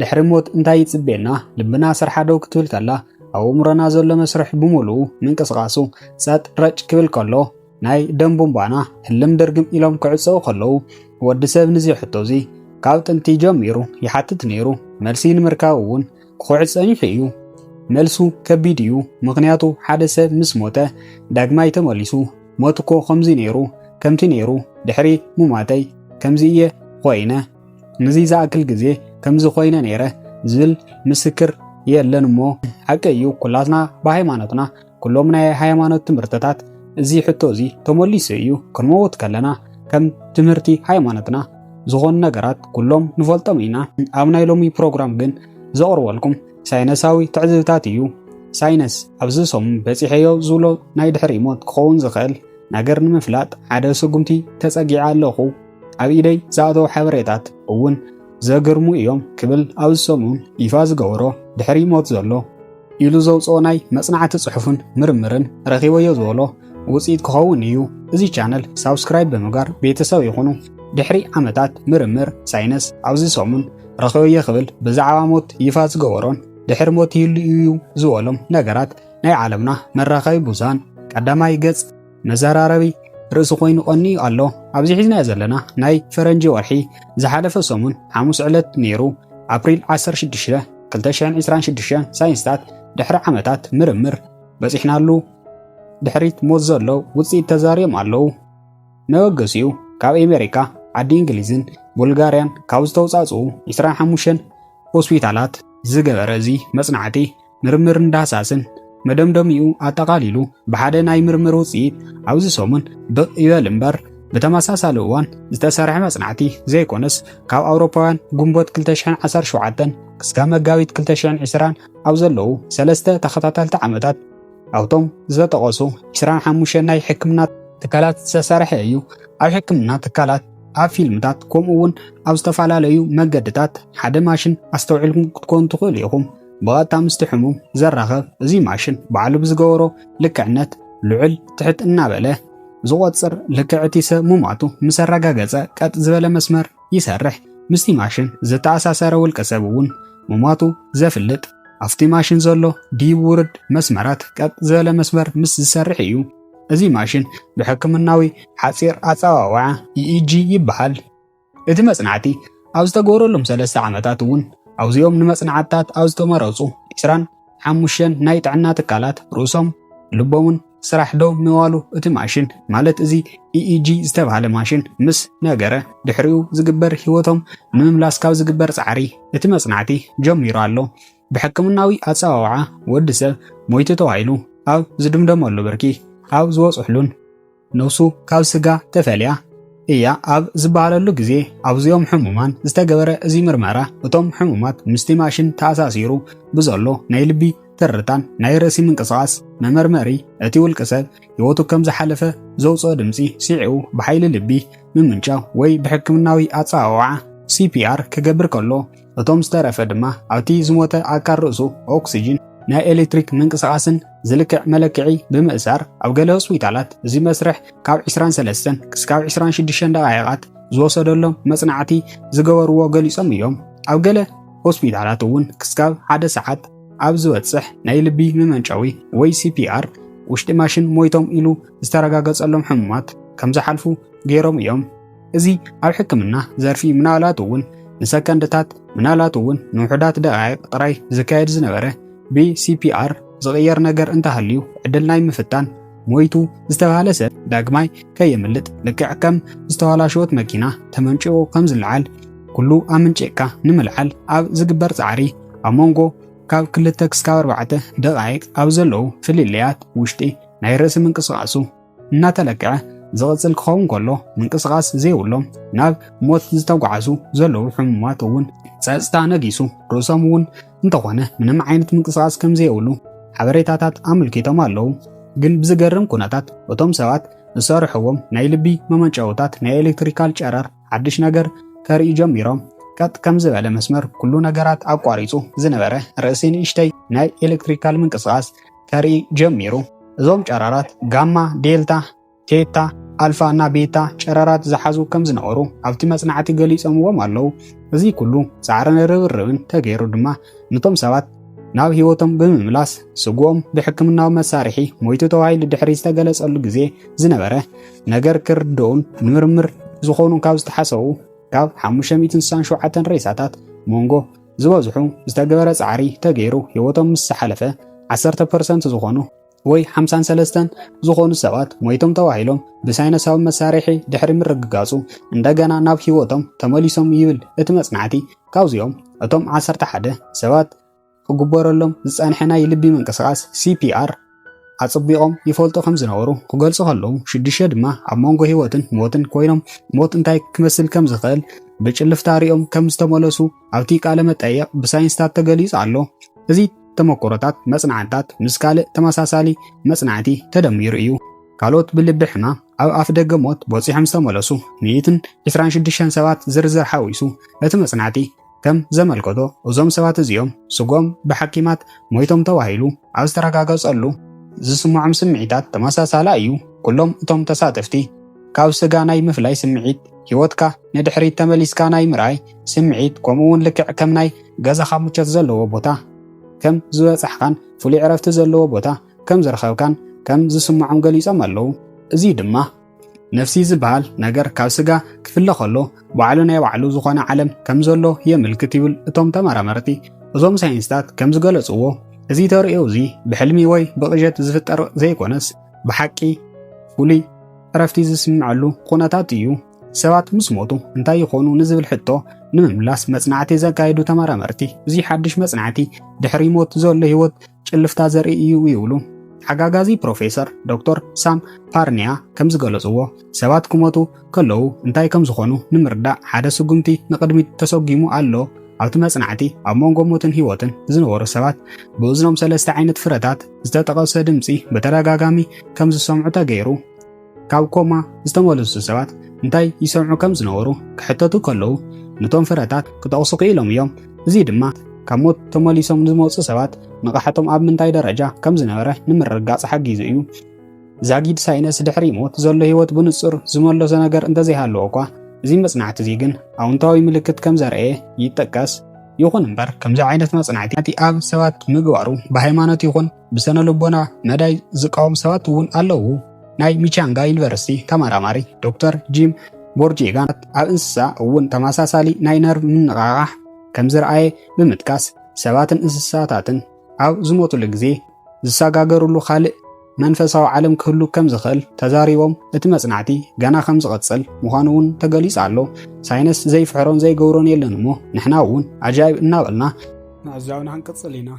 ድሕሪ ሞት እንታይ ይጽበየና ልብና ስርሓ ደው ክትብል ከላ ኣብ እምሮና ዘሎ መስርሕ ብምሉኡ ምንቅስቓሱ ጸጥ ረጭ ክብል ከሎ ናይ ደም ቡንባና ህልም ድርግም ኢሎም ክዕፀው ከለዉ ወዲ ሰብ ንዚ ሕቶ እዚ ካብ ጥንቲ ጀሚሩ ይሓትት ነይሩ መልሲ ንምርካብ እውን ክውዕፀኒሑ እዩ መልሱ ከቢድ እዩ ምክንያቱ ሓደ ሰብ ምስ ሞተ ዳግማይ ተመሊሱ ሞት እኮ ከምዚ ነይሩ ከምቲ ነይሩ ድሕሪ ሙማተይ ከምዚ እየ ኮይነ ነዚ ዝኣክል ግዜ ከምዚ ኮይነ ነይረ ዝብል ምስክር የለን እሞ ሓቂ እዩ ኩላትና ብሃይማኖትና ኩሎም ናይ ሃይማኖት ትምህርትታት እዚ ሕቶ እዚ ተመሊሱ እዩ ክንመውት ከለና ከም ትምህርቲ ሃይማኖትና ዝኾኑ ነገራት ኩሎም ንፈልጦም ኢና ኣብ ናይ ሎሚ ፕሮግራም ግን ዘቕርበልኩም ሳይነሳዊ ትዕዝብታት እዩ ሳይነስ ኣብዚ ሰሙን በፂሐዮ ዝብሎ ናይ ድሕሪ ሞት ክኸውን ዝኽእል ነገር ንምፍላጥ ሓደ ስጉምቲ ተጸጊዐ ኣለኹ ኣብ ኢደይ ዝኣተው ሓበሬታት እውን ዘግርሙ እዮም ክብል ኣብዚ ሰሙን ይፋ ዝገበሮ ድሕሪ ሞት ዘሎ ኢሉ ዘውፅኦ ናይ መጽናዕቲ ጽሑፍን ምርምርን ረኺበዮ ዝበሎ ውፅኢት ክኸውን እዩ እዚ ቻነል ሳብስክራይብ ብምግባር ቤተሰብ ይኹኑ ድሕሪ ዓመታት ምርምር ሳይነስ ኣብዚ ሰሙን ረኺበዮ ክብል ብዛዕባ ሞት ይፋ ዝገበሮን ድሕሪ ሞት ይህሉ እዩ ዝበሎም ነገራት ናይ ዓለምና መራኸቢ ብዙሃን ቀዳማይ ገጽ መዘራረቢ ርእሲ ኮይኑ ቀኒዩ ኣሎ ኣብዚ ሒዝናዮ ዘለና ናይ ፈረንጂ ወርሒ ዝሓለፈ ሰሙን ሐሙስ ዕለት ነይሩ ኣፕሪል 16 2026 ሳይንስታት ድሕሪ ዓመታት ምርምር በፂሕናሉ ድሕሪት ሞት ዘሎ ውፅኢት ተዛሪዮም ኣለዉ መበገሲኡ ካብ ኣሜሪካ ዓዲ እንግሊዝን ቡልጋርያን ካብ ዝተውፃፅኡ 25 ሆስፒታላት ዝገበረ እዚ መጽናዕቲ ምርምር እንዳሃሳስን መደምደሚኡ ኣጠቃሊሉ ብሓደ ናይ ምርምር ውፅኢት ኣብዚ ሰሙን ብቅ ይበል እምበር ብተመሳሳሊ እዋን ዝተሰርሐ መጽናዕቲ ዘይኮነስ ካብ ኣውሮፓውያን ጉንቦት 2017 ክሳብ መጋቢት 2020 ኣብ ዘለዉ 3 ተኸታተልቲ ዓመታት ኣብቶም ዝተጠቐሱ 25 ናይ ሕክምና ትካላት ዝተሰርሐ እዩ ኣብ ሕክምና ትካላት ኣብ ፊልምታት ከምኡውን ኣብ ዝተፈላለዩ መገድታት ሓደ ማሽን ኣስተውዒልኩም ክትኮኑ ትኽእሉ ኢኹም ብቐጥታ ምስቲ ሕሙም ዘራኸብ እዚ ማሽን ባዕሉ ብዝገበሮ ልክዕነት ልዑል ትሕት እናበለ ዝቆፅር ልክዕቲ ሰብ ሙማቱ ምስ ኣረጋገፀ ቀጥ ዝበለ መስመር ይሰርሕ ምስቲ ማሽን ዝተኣሳሰረ ውልቀ ሰብ እውን ሙማቱ ዘፍልጥ ኣብቲ ማሽን ዘሎ ዲብ ውርድ መስመራት ቀጥ ዝበለ መስመር ምስ ዝሰርሕ እዩ እዚ ማሽን ብሕክምናዊ ሓፂር ኣፀዋውዓ EEG ይበሃል እቲ መጽናዕቲ ኣብ ዝተገበረሎም 3 ዓመታት እውን ኣብዚኦም ንመጽናዕትታት ኣብ ዝተመረፁ 25 ናይ ጥዕና ትካላት ርእሶም ልቦምን ስራሕ ደው ንዋሉ እቲ ማሽን ማለት እዚ EEG ዝተባሃለ ማሽን ምስ ነገረ ድሕሪኡ ዝግበር ህይወቶም ንምምላስ ካብ ዝግበር ጻዕሪ እቲ መጽናዕቲ ጀሚሩ ኣሎ ብሕክምናዊ ኣፀዋውዓ ወዲ ሰብ ሞይቱ ተባሂሉ ኣብ ዝድምደመሉ ብርኪ ኣብ ዝወፅሕሉን ነፍሱ ካብ ስጋ ተፈልያ እያ ኣብ ዝበሃለሉ ግዜ ኣብዚኦም ሕሙማን ዝተገበረ እዚ ምርመራ እቶም ሕሙማት ምስቲ ማሽን ተኣሳሲሩ ብዘሎ ናይ ልቢ ትርታን ናይ ርእሲ ምንቅስቓስ መመርመሪ እቲ ውልቀ ሰብ ህይወቱ ከም ዝሓለፈ ዘውፅኦ ድምፂ ሲዒኡ ብሓይሊ ልቢ ምምንጫው ወይ ብሕክምናዊ ኣፀዋውዓ CPR ክገብር ከሎ እቶም ዝተረፈ ድማ ኣብቲ ዝሞተ ኣካል ርእሱ ኦክሲጅን ናይ ኤሌክትሪክ ምንቅስቓስን ዝልክዕ መለክዒ ብምእሳር ኣብ ገለ ሆስፒታላት እዚ መስርሕ ካብ 23 ክሳብ 26 ደቂቃት ዝወሰደሎም መጽናዕቲ ዝገበርዎ ገሊጾም እዮም ኣብ ገለ ሆስፒታላት እውን ክሳብ 1 ሰዓት ኣብ ዝበፅሕ ናይ ልቢ መመንጨዊ ወይ CPR ውሽጢ ማሽን ሞይቶም ኢሉ ዝተረጋገጸሎም ሕሙማት ከም ዝሓልፉ ገይሮም እዮም እዚ ኣብ ሕክምና ዘርፊ ምናልባት እውን ንሰከንድታት ምናልባት እውን ንውሕዳት ደቂቃ ጥራይ ዝካየድ ዝነበረ ብCPR ዝቕየር ነገር እንተሃልዩ ዕድል ናይ ምፍታን ሞይቱ ዝተባሃለ ሰብ ዳግማይ ከየምልጥ ልክዕ ከም ዝተዋላሸወት መኪና ተመንጭኦ ከም ዝለዓል ኩሉ ኣምንጭካ ንምልዓል ኣብ ዝግበር ጻዕሪ ኣብ መንጎ ካብ 2 ክሳብ 4 ደቂቃ ኣብ ዘለዉ ፍልልያት ውሽጢ ናይ ርእሲ ምንቅስቓሱ እናተለክዐ ዝቕፅል ክኸውን ከሎ ምንቅስቓስ ዘይብሎም ናብ ሞት ዝተጓዓዙ ዘለዉ ሕሙማት እውን ጸጥታ ነጊሱ ርእሶም እውን እንተኾነ ምንም ዓይነት ምንቅስቓስ ከም ዘይብሉ ሓበሬታታት ኣመልኪቶም ኣለዉ ግን ብዝገርም ኩነታት እቶም ሰባት ዝሰርሕዎም ናይ ልቢ መመንጨውታት ናይ ኤሌክትሪካል ጨረር ሓድሽ ነገር ከርኢ ጀሚሮም ቀጥ ከም ዝበለ መስመር ኩሉ ነገራት ኣቋሪጹ ዝነበረ ርእሲ ንእሽተይ ናይ ኤሌክትሪካል ምንቅስቓስ ከርኢ ጀሚሩ እዞም ጨረራት ጋማ ዴልታ ቴታ ኣልፋ እና ቤታ ጨረራት ዝሓዙ ከም ዝነበሩ ኣብቲ መጽናዕቲ ገሊጾምዎም ኣለዉ። እዚ ኩሉ ጻዕርን ርብርብን ተገይሩ ድማ ነቶም ሰባት ናብ ህይወቶም ብምምላስ ስጉኦም ብሕክምናዊ መሳርሒ ሞይቱ ተባሂሉ ድሕሪ ዝተገለጸሉ ግዜ ዝነበረ ነገር ክርድኡን ንምርምር ዝኾኑ ካብ ዝተሓሰቡ ካብ 567 ሬሳታት መንጎ ዝበዝሑ ዝተገበረ ጻዕሪ ተገይሩ ህይወቶም ምስ ሓለፈ 10% ዝኾኑ ወይ 53 ዝኾኑ ሰባት ሞይቶም ተባሂሎም ብሳይነሳዊ መሳርሒ ድሕሪ ምርግጋጹ እንደገና ናብ ህይወቶም ተመሊሶም ይብል እቲ መጽናዕቲ። ካብዚኦም እቶም 11 ሰባት ክግበረሎም ዝጸንሐ ናይ ልቢ ምንቅስቓስ CPR ኣጽቢቖም ይፈልጡ ከም ዝነበሩ ክገልጹ ከለዉ 6 ድማ ኣብ መንጎ ህይወትን ሞትን ኮይኖም ሞት እንታይ ክመስል ከም ዝኽእል ብጭልፍታ ሪኦም ከም ዝተመለሱ ኣብቲ ቃለ መጠይቕ ብሳይንስታት ተገሊጹ ኣሎ። እዚ ተመክሮታት መጽናዕትታት ምስ ካልእ ተመሳሳሊ መጽናዕቲ ተደሚሩ እዩ። ካልኦት ብልቢ ሕማም ኣብ ኣፍ ደገ ሞት በፂሖም ዝተመለሱ 126 ሰባት ዝርዝር ሓዊሱ እቲ መጽናዕቲ ከም ዘመልከቶ እዞም ሰባት እዚኦም ስጎም ብሓኪማት ሞይቶም ተባሂሉ ኣብ ዝተረጋገጸሉ ዝስምዖም ስምዒታት ተመሳሳሊ እዩ። ኩሎም እቶም ተሳተፍቲ ካብ ስጋ ናይ ምፍላይ ስምዒት ህይወትካ ንድሕሪት ተመሊስካ ናይ ምርኣይ ስምዒት ከምኡውን ልክዕ ከም ናይ ገዛኻ ምቾት ዘለዎ ቦታ ከም ዝበጽሕካን ፍሉይ ዕረፍቲ ዘለዎ ቦታ ከም ዝረኸብካን ከም ዝስምዖም ገሊጾም ኣለዉ። እዚ ድማ ነፍሲ ዝበሃል ነገር ካብ ስጋ ክፍለ ከሎ ባዕሉ ናይ ባዕሉ ዝኾነ ዓለም ከም ዘሎ የምልክት ይብል እቶም ተመራመርቲ። እዞም ሳይንስታት ከም ዝገለጽዎ እዚ ተርእዮ እዚ ብሕልሚ ወይ ብቕዠት ዝፍጠር ዘይኮነስ ብሓቂ ፍሉይ ዕረፍቲ ዝስምዓሉ ኩነታት እዩ። ሰባት ምስ ሞቱ እንታይ ይኾኑ ንዝብል ሕቶ ንምምላስ መጽናዕቲ ዘካይዱ ተመራመርቲ እዚ ሓድሽ መጽናዕቲ ድሕሪ ሞት ዘሎ ህይወት ጭልፍታ ዘርኢ እዩ ይብሉ። ሓጋጋዚ ፕሮፌሰር ዶክተር ሳም ፓርኒያ ከም ዝገለጽዎ ሰባት ክሞቱ ከለዉ እንታይ ከም ዝኾኑ ንምርዳእ ሓደ ስጉምቲ ንቅድሚት ተሰጊሙ ኣሎ። ኣብቲ መጽናዕቲ ኣብ መንጎ ሞትን ህይወትን ዝነበሩ ሰባት ብእዝኖም 3 ዓይነት ፍረታት ዝተጠቐሰ ድምፂ በተደጋጋሚ ከም ዝሰምዑ ተገይሩ። ካብ ኮማ ዝተመለሱ ሰባት እንታይ ይሰምዑ ከም ዝነበሩ ክሕተቱ ከለዉ ነቶም ፍረታት ክጠቕሱ ክኢሎም እዮም። እዚ ድማ ካብ ሞት ተመሊሶም ዝመጹ ሰባት ንቕሓቶም ኣብ ምንታይ ደረጃ ከም ዝነበረ ንምርጋጽ ሓጊዙ እዩ። ዛጊድ ሳይነስ ድሕሪ ሞት ዘሎ ህይወት ብንጹር ዝመለሶ ነገር እንተዘይሃለዎ እኳ እዚ መጽናዕቲ እዚ ግን ኣውንታዊ ምልክት ከም ዘርአየ ይጠቀስ። ይኹን እምበር ከምዚ ዓይነት መጽናዕቲ ኣብ ሰባት ምግባሩ ብሃይማኖት ይኹን ብስነ ልቦና መዳይ ዝቃወም ሰባት እውን ኣለዉ። ናይ ሚቻንጋ ዩኒቨርሲቲ ተመራማሪ ዶክተር ጂም ቦርጄጋን ኣብ እንስሳ እውን ተመሳሳሊ ናይ ነርቭ ምንቕቓሕ ከም ዝረኣየ ብምጥቃስ ሰባትን እንስሳታትን ኣብ ዝሞቱሉ ግዜ ዝሰጋገሩሉ ካልእ መንፈሳዊ ዓለም ክህሉ ከም ዝኽእል ተዛሪቦም እቲ መጽናዕቲ ገና ከም ዝቐጽል ምዃኑ እውን ተገሊጹ ኣሎ። ሳይንስ ዘይፍሕሮን ዘይገብሮን የለን እሞ ንሕና እውን ኣጃይብ እናበልና ናብዛውና ክንቅጽል ኢና።